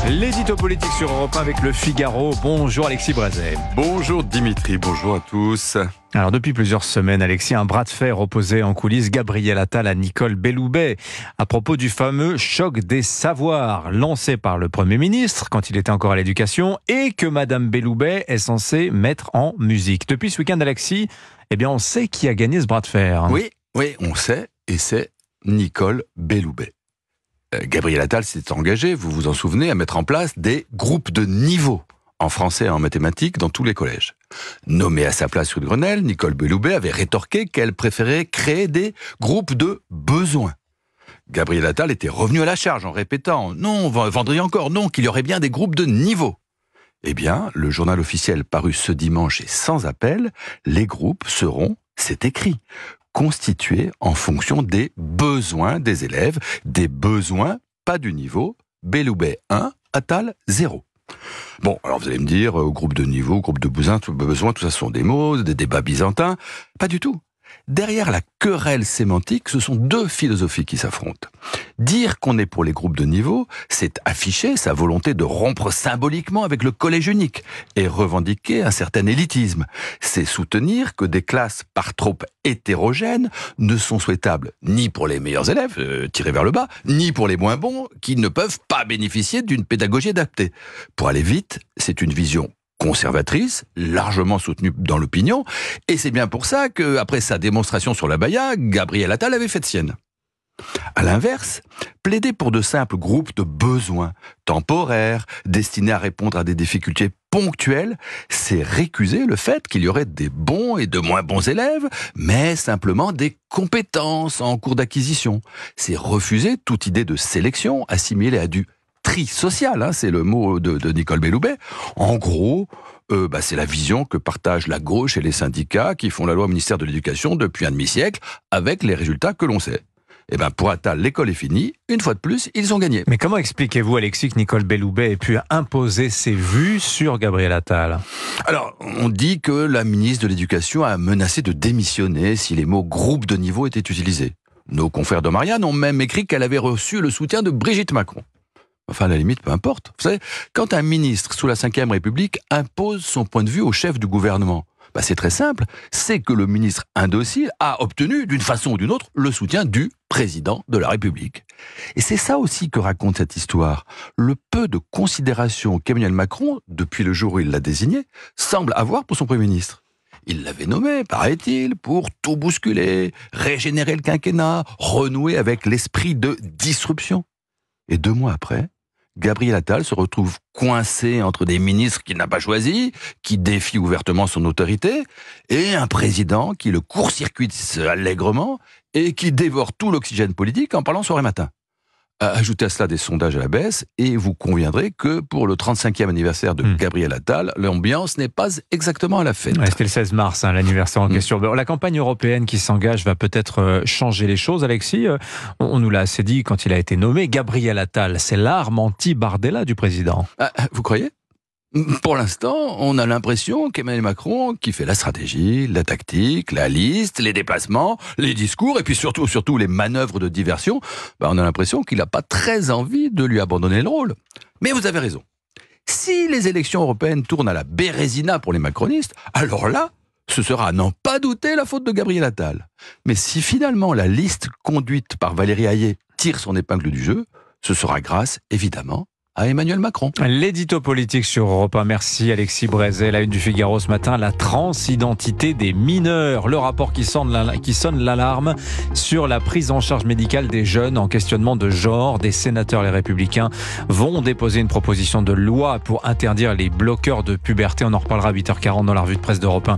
L'édito politique sur Europe 1 avec Le Figaro. Bonjour Alexis Brazet. Bonjour Dimitri, bonjour à tous. Alors depuis plusieurs semaines, Alexis, un bras de fer opposait en coulisses Gabriel Attal à Nicole Belloubet à propos du fameux choc des savoirs lancé par le Premier ministre quand il était encore à l'éducation et que Madame Belloubet est censée mettre en musique. Depuis ce week-end, Alexis, on sait qui a gagné ce bras de fer. Oui, on sait, et c'est Nicole Belloubet. Gabriel Attal s'est engagé, vous vous en souvenez, à mettre en place des groupes de niveau en français et en mathématiques dans tous les collèges. Nommée à sa place sur le Grenelle, Nicole Belloubet avait rétorqué qu'elle préférait créer des groupes de besoins. Gabriel Attal était revenu à la charge en répétant « Non, vendredi encore, non, qu'il y aurait bien des groupes de niveau ». Eh bien, le journal officiel paru ce dimanche est sans appel, les groupes seront, c'est écrit, constitués en fonction des besoins des élèves, des besoins, pas du niveau, Belloubet 1, Attal 0. Bon, alors vous allez me dire, groupe de niveau, groupe de besoin, tout ça sont des mots, des débats byzantins. Pas du tout. Derrière la querelle sémantique, ce sont deux philosophies qui s'affrontent. Dire qu'on est pour les groupes de niveau, c'est afficher sa volonté de rompre symboliquement avec le collège unique et revendiquer un certain élitisme. C'est soutenir que des classes par trop hétérogènes ne sont souhaitables ni pour les meilleurs élèves, tirés vers le bas, ni pour les moins bons, qui ne peuvent pas bénéficier d'une pédagogie adaptée. Pour aller vite, c'est une vision conservatrice, largement soutenue dans l'opinion, et c'est bien pour ça qu'après sa démonstration sur la baya, Gabriel Attal avait fait sienne. À l'inverse, plaider pour de simples groupes de besoins temporaires, destinés à répondre à des difficultés ponctuelles, c'est récuser le fait qu'il y aurait des bons et de moins bons élèves, mais simplement des compétences en cours d'acquisition. C'est refuser toute idée de sélection assimilée à du tri social, c'est le mot de Nicole Belloubet. En gros, c'est la vision que partagent la gauche et les syndicats qui font la loi au ministère de l'Éducation depuis un demi-siècle, avec les résultats que l'on sait. Pour Attal, l'école est finie. Une fois de plus, ils ont gagné. Mais comment expliquez-vous, Alexis, que Nicole Belloubet ait pu imposer ses vues sur Gabriel Attal ? Alors, on dit que la ministre de l'Éducation a menacé de démissionner si les mots « groupe de niveau » étaient utilisés. Nos confrères de Marianne ont même écrit qu'elle avait reçu le soutien de Brigitte Macron. Enfin, à la limite, peu importe. Vous savez, quand un ministre sous la Ve République impose son point de vue au chef du gouvernement, c'est très simple, c'est que le ministre indocile a obtenu, d'une façon ou d'une autre, le soutien du président de la République. Et c'est ça aussi que raconte cette histoire. Le peu de considération qu'Emmanuel Macron, depuis le jour où il l'a désigné, semble avoir pour son Premier ministre. Il l'avait nommé, paraît-il, pour tout bousculer, régénérer le quinquennat, renouer avec l'esprit de disruption. Et 2 mois après, Gabriel Attal se retrouve coincé entre des ministres qu'il n'a pas choisis, qui défient ouvertement son autorité, et un président qui le court-circuite allègrement et qui dévore tout l'oxygène politique en parlant soir et matin. Ajoutez à cela des sondages à la baisse, et vous conviendrez que pour le 35e anniversaire de Gabriel Attal, l'ambiance n'est pas exactement à la fête. Ouais, c'était le 16 mars, l'anniversaire en question. La campagne européenne qui s'engage va peut-être changer les choses, Alexis. On nous l'a assez dit quand il a été nommé. Gabriel Attal, c'est l'arme anti-Bardella du président. Vous croyez ? Pour l'instant, on a l'impression qu'Emmanuel Macron, qui fait la stratégie, la tactique, la liste, les déplacements, les discours, et puis surtout les manœuvres de diversion, on a l'impression qu'il n'a pas très envie de lui abandonner le rôle. Mais vous avez raison. Si les élections européennes tournent à la Bérésina pour les macronistes, alors là, ce sera à n'en pas douter la faute de Gabriel Attal. Mais si finalement la liste conduite par Valérie Hayet tire son épingle du jeu, ce sera grâce, évidemment, à Emmanuel Macron. L'édito politique sur Europe 1. Merci Alexis Brazet. La une du Figaro ce matin, la transidentité des mineurs. Le rapport qui sonne l'alarme sur la prise en charge médicale des jeunes en questionnement de genre. Des sénateurs, les Républicains, vont déposer une proposition de loi pour interdire les bloqueurs de puberté. On en reparlera à 8h40 dans la revue de presse d'Europe 1.